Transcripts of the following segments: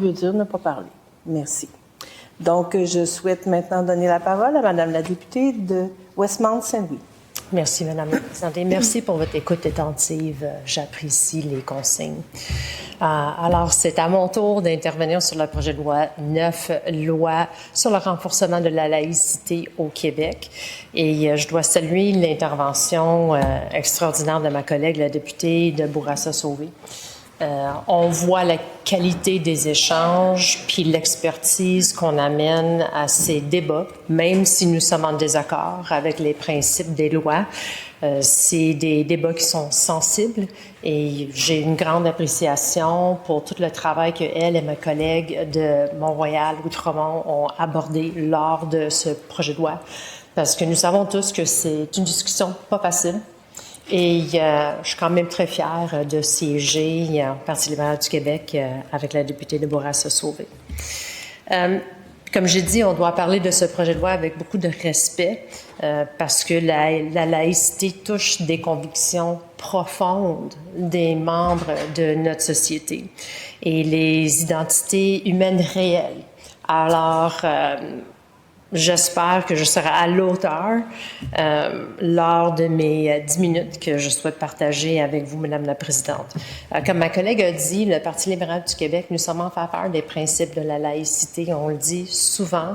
veut dire ne pas parler. Merci. Donc, je souhaite maintenant donner la parole à Madame la députée de Westmount-Saint-Louis. Merci, Madame la Présidente, et merci pour votre écoute attentive. J'apprécie les consignes. Alors, c'est à mon tour d'intervenir sur le projet de loi 9, loi sur le renforcement de la laïcité au Québec. Et je dois saluer l'intervention extraordinaire de ma collègue, la députée de Bourassa-Sauvé. On voit la qualité des échanges puis l'expertise qu'on amène à ces débats, même si nous sommes en désaccord avec les principes des lois. C'est des débats qui sont sensibles et j'ai une grande appréciation pour tout le travail que elle et mes collègues de Mont-Royal, Outremont ont abordé lors de ce projet de loi, parce que nous savons tous que c'est une discussion pas facile. Et je suis quand même très fière de siéger au Parti libéral du Québec avec la députée de Bourassa-Sauvé. Comme j'ai dit, on doit parler de ce projet de loi avec beaucoup de respect parce que la laïcité touche des convictions profondes des membres de notre société et les identités humaines réelles. Alors, j'espère que je serai à l'auteur lors de mes 10 minutes que je souhaite partager avec vous, Madame la Présidente. Comme ma collègue a dit, le Parti libéral du Québec, nous sommes en faveur des principes de la laïcité. On le dit souvent.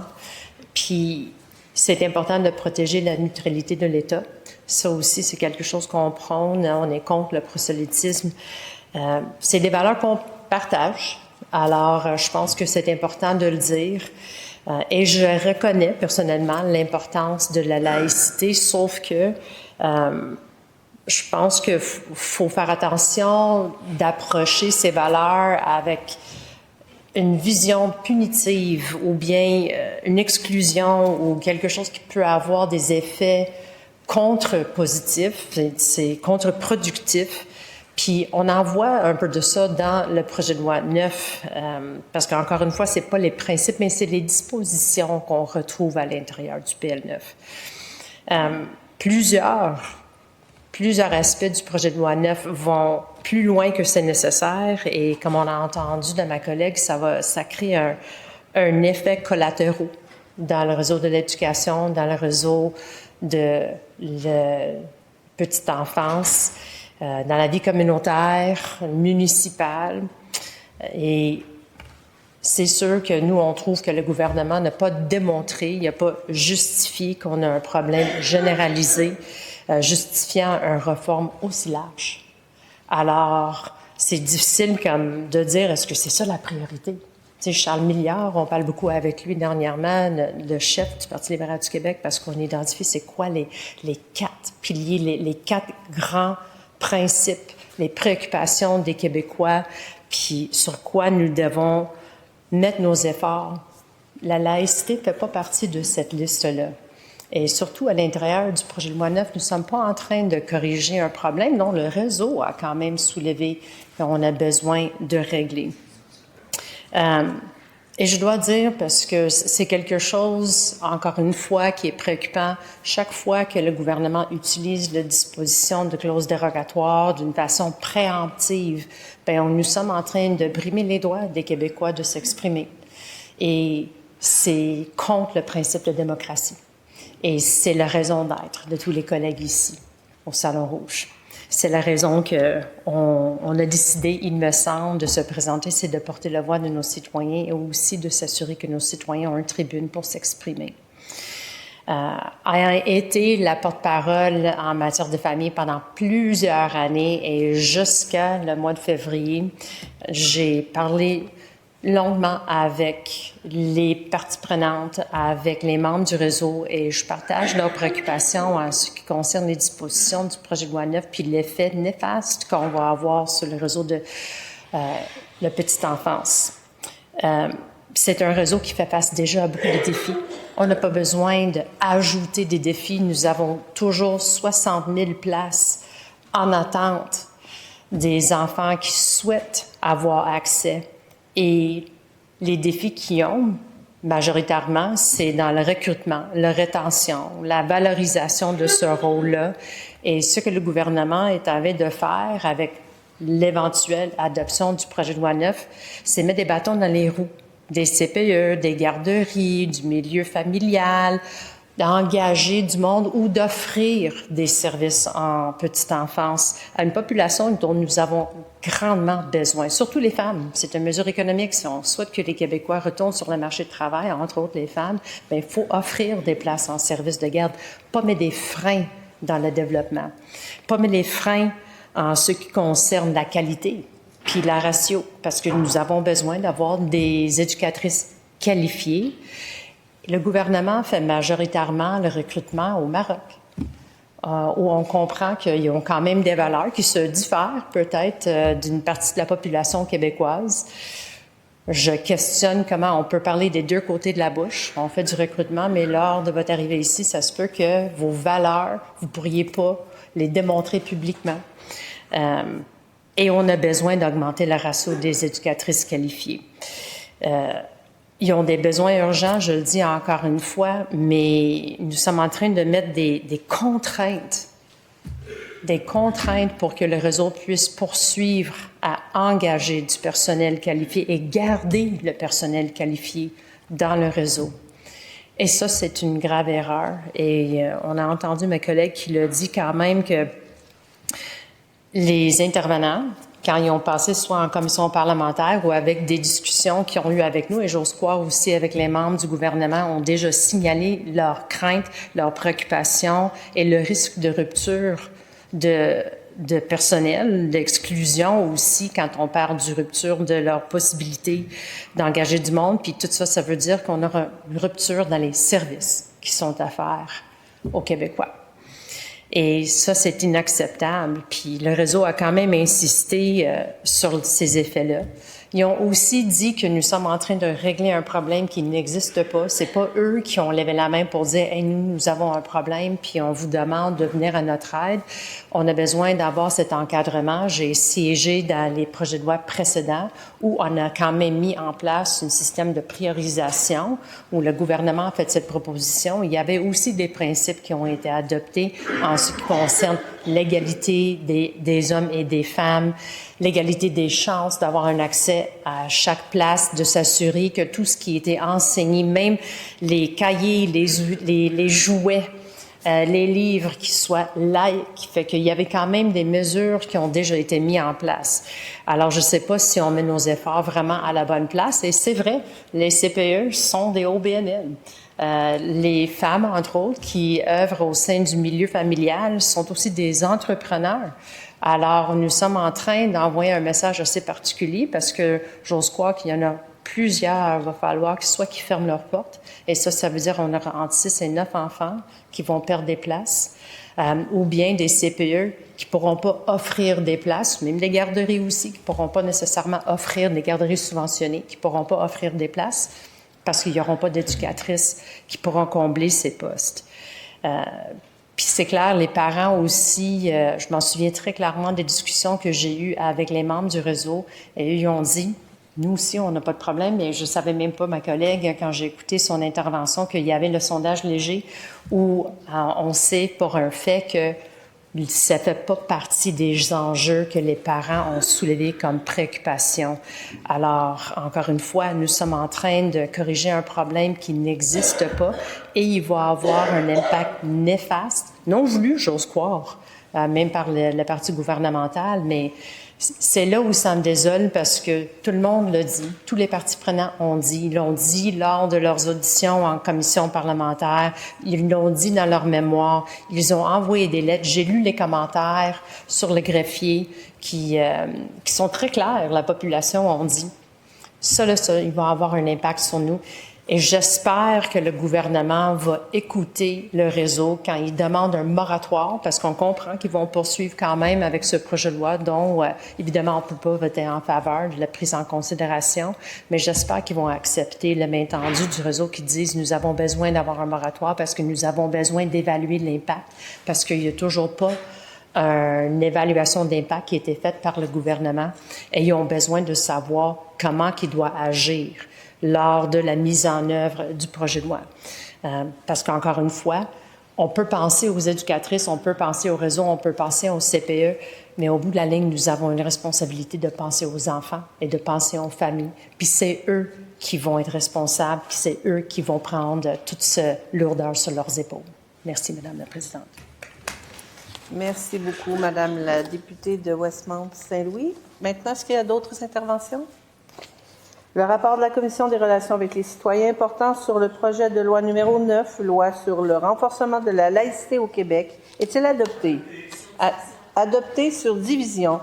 Puis, c'est important de protéger la neutralité de l'État. Ça aussi, c'est quelque chose qu'on prône. On est contre le prosélytisme. C'est des valeurs qu'on partage. Alors, je pense que c'est important de le dire. Et je reconnais personnellement l'importance de la laïcité, sauf que je pense qu'il faut faire attention d'approcher ces valeurs avec une vision punitive ou bien une exclusion ou quelque chose qui peut avoir des effets contre-positifs, c'est contre-productif. Puis on en voit un peu de ça dans le projet de loi 9, parce qu'encore une fois, c'est pas les principes, mais c'est les dispositions qu'on retrouve à l'intérieur du PL9. Plusieurs aspects du projet de loi 9 vont plus loin que c'est nécessaire, et comme on a entendu de ma collègue, ça crée un effet collatéral dans le réseau de l'éducation, dans le réseau de la petite enfance, dans la vie communautaire, municipale. Et c'est sûr que nous, on trouve que le gouvernement n'a pas démontré, il n'a pas justifié qu'on a un problème généralisé justifiant une réforme aussi large. Alors, c'est difficile comme de dire, est-ce que c'est ça la priorité? Tu sais, Charles Milliard, on parle beaucoup avec lui dernièrement, le chef du Parti libéral du Québec, parce qu'on identifie c'est quoi les 4 piliers, les 4 grands principes, les préoccupations des Québécois, puis sur quoi nous devons mettre nos efforts. La laïcité ne fait pas partie de cette liste-là. Et surtout, à l'intérieur du projet de loi 9, nous ne sommes pas en train de corriger un problème dont le réseau a quand même soulevé qu'on a besoin de régler. Et je dois dire, parce que c'est quelque chose, encore une fois, qui est préoccupant, chaque fois que le gouvernement utilise la disposition de clauses dérogatoires d'une façon préemptive, nous sommes en train de brimer les droits des Québécois de s'exprimer. Et c'est contre le principe de démocratie. Et c'est la raison d'être de tous les collègues ici, au Salon Rouge. C'est la raison qu'on a décidé, il me semble, de se présenter, c'est de porter la voix de nos citoyens et aussi de s'assurer que nos citoyens ont une tribune pour s'exprimer. Ayant été la porte-parole en matière de famille pendant plusieurs années et jusqu'à le mois de février, j'ai parlé longuement avec les parties prenantes, avec les membres du réseau, et je partage leurs préoccupations en ce qui concerne les dispositions du projet de loi 9 puis l'effet néfaste qu'on va avoir sur le réseau de la petite enfance. C'est un réseau qui fait face déjà à beaucoup de défis. On n'a pas besoin d'ajouter des défis. Nous avons toujours 60 000 places en attente des enfants qui souhaitent avoir accès. Et les défis qu'ils ont, majoritairement, c'est dans le recrutement, la rétention, la valorisation de ce rôle-là. Et ce que le gouvernement est en train de faire avec l'éventuelle adoption du projet de loi 9, c'est mettre des bâtons dans les roues des CPE, des garderies, du milieu familial, d'engager du monde ou d'offrir des services en petite enfance à une population dont nous avons grandement besoin, surtout les femmes. C'est une mesure économique. Si on souhaite que les Québécois retournent sur le marché du travail, entre autres les femmes, bien, il faut offrir des places en service de garde, pas mettre des freins dans le développement, pas mettre des freins en ce qui concerne la qualité puis la ratio, parce que nous avons besoin d'avoir des éducatrices qualifiées. Le gouvernement fait majoritairement le recrutement au Maroc, où on comprend qu'ils ont quand même des valeurs qui se diffèrent peut-être d'une partie de la population québécoise. Je questionne comment on peut parler des deux côtés de la bouche. On fait du recrutement, mais lors de votre arrivée ici, ça se peut que vos valeurs, vous ne pourriez pas les démontrer publiquement. Et on a besoin d'augmenter le ratio des éducatrices qualifiées. Ils ont des besoins urgents, je le dis encore une fois, mais nous sommes en train de mettre des contraintes pour que le réseau puisse poursuivre à engager du personnel qualifié et garder le personnel qualifié dans le réseau. Et ça, c'est une grave erreur. Et on a entendu ma collègue qui l'a dit quand même que les intervenants, quand ils ont passé soit en commission parlementaire ou avec des discussions qu'ils ont eues avec nous, et j'ose croire aussi avec les membres du gouvernement, ont déjà signalé leurs craintes, leurs préoccupations et le risque de rupture de personnel, d'exclusion aussi quand on parle de rupture de leur possibilité d'engager du monde. Puis tout ça, ça veut dire qu'on aura une rupture dans les services qui sont à faire aux Québécois. Et ça, c'est inacceptable. Puis le réseau a quand même insisté sur ces effets-là. Ils ont aussi dit que nous sommes en train de régler un problème qui n'existe pas. C'est pas eux qui ont levé la main pour dire « Hey, nous avons un problème, puis on vous demande de venir à notre aide. » On a besoin d'avoir cet encadrement. J'ai siégé dans les projets de loi précédents où on a quand même mis en place un système de priorisation où le gouvernement a fait cette proposition. Il y avait aussi des principes qui ont été adoptés en ce qui concerne l'égalité des hommes et des femmes, l'égalité des chances d'avoir un accès à chaque place, de s'assurer que tout ce qui était enseigné, même les cahiers, les jouets, les livres qui soient laïques, fait qu'il y avait quand même des mesures qui ont déjà été mises en place. Alors, je ne sais pas si on met nos efforts vraiment à la bonne place. Et c'est vrai, les CPE sont des OBNL. Les femmes, entre autres, qui œuvrent au sein du milieu familial sont aussi des entrepreneurs. Alors, nous sommes en train d'envoyer un message assez particulier parce que j'ose croire qu'il y en a plusieurs, il va falloir soit qu'ils ferment leurs portes, et ça veut dire qu'on aura entre 6 et 9 enfants qui vont perdre des places, ou bien des CPE qui pourront pas offrir des places, même les garderies aussi, qui pourront pas nécessairement offrir, des garderies subventionnées, qui pourront pas offrir des places parce qu'ils n'auront pas d'éducatrices qui pourront combler ces postes. Puis c'est clair, les parents aussi, je m'en souviens très clairement des discussions que j'ai eues avec les membres du réseau, et ils ont dit, nous aussi, on n'a pas de problème, mais je ne savais même pas, ma collègue, quand j'ai écouté son intervention, qu'il y avait le sondage léger où on sait pour un fait que ça ne fait pas partie des enjeux que les parents ont soulevés comme préoccupation. Alors, encore une fois, nous sommes en train de corriger un problème qui n'existe pas et il va avoir un impact néfaste, non voulu, j'ose croire, même par le parti gouvernemental, mais c'est là où ça me désole parce que tout le monde l'a dit, tous les partis prenants ils l'ont dit lors de leurs auditions en commission parlementaire, ils l'ont dit dans leur mémoire, ils ont envoyé des lettres, j'ai lu les commentaires sur le greffier qui sont très clairs, la population ont dit. Ça, il va avoir un impact sur nous. Et j'espère que le gouvernement va écouter le réseau quand il demande un moratoire, parce qu'on comprend qu'ils vont poursuivre quand même avec ce projet de loi dont, évidemment, on ne peut pas voter en faveur de la prise en considération, mais j'espère qu'ils vont accepter le main tendu du réseau qui disent « Nous avons besoin d'avoir un moratoire parce que nous avons besoin d'évaluer l'impact, parce qu'il n'y a toujours pas une évaluation d'impact qui a été faite par le gouvernement et ils ont besoin de savoir comment ils doivent agir lors de la mise en œuvre du projet de loi. Parce qu'encore une fois, on peut penser aux éducatrices, on peut penser au réseau, on peut penser au CPE, Mais au bout de la ligne, nous avons une responsabilité de penser aux enfants et de penser aux familles. Puis c'est eux qui vont être responsables, puis c'est eux qui vont prendre toute cette lourdeur sur leurs épaules. Merci, Madame la Présidente. Merci beaucoup, Madame la députée de Westmount-Saint-Louis. Maintenant, est-ce qu'il y a d'autres interventions? Le rapport de la Commission des relations avec les citoyens portant sur le projet de loi numéro 9, loi sur le renforcement de la laïcité au Québec, est-il adopté? Adopté sur division.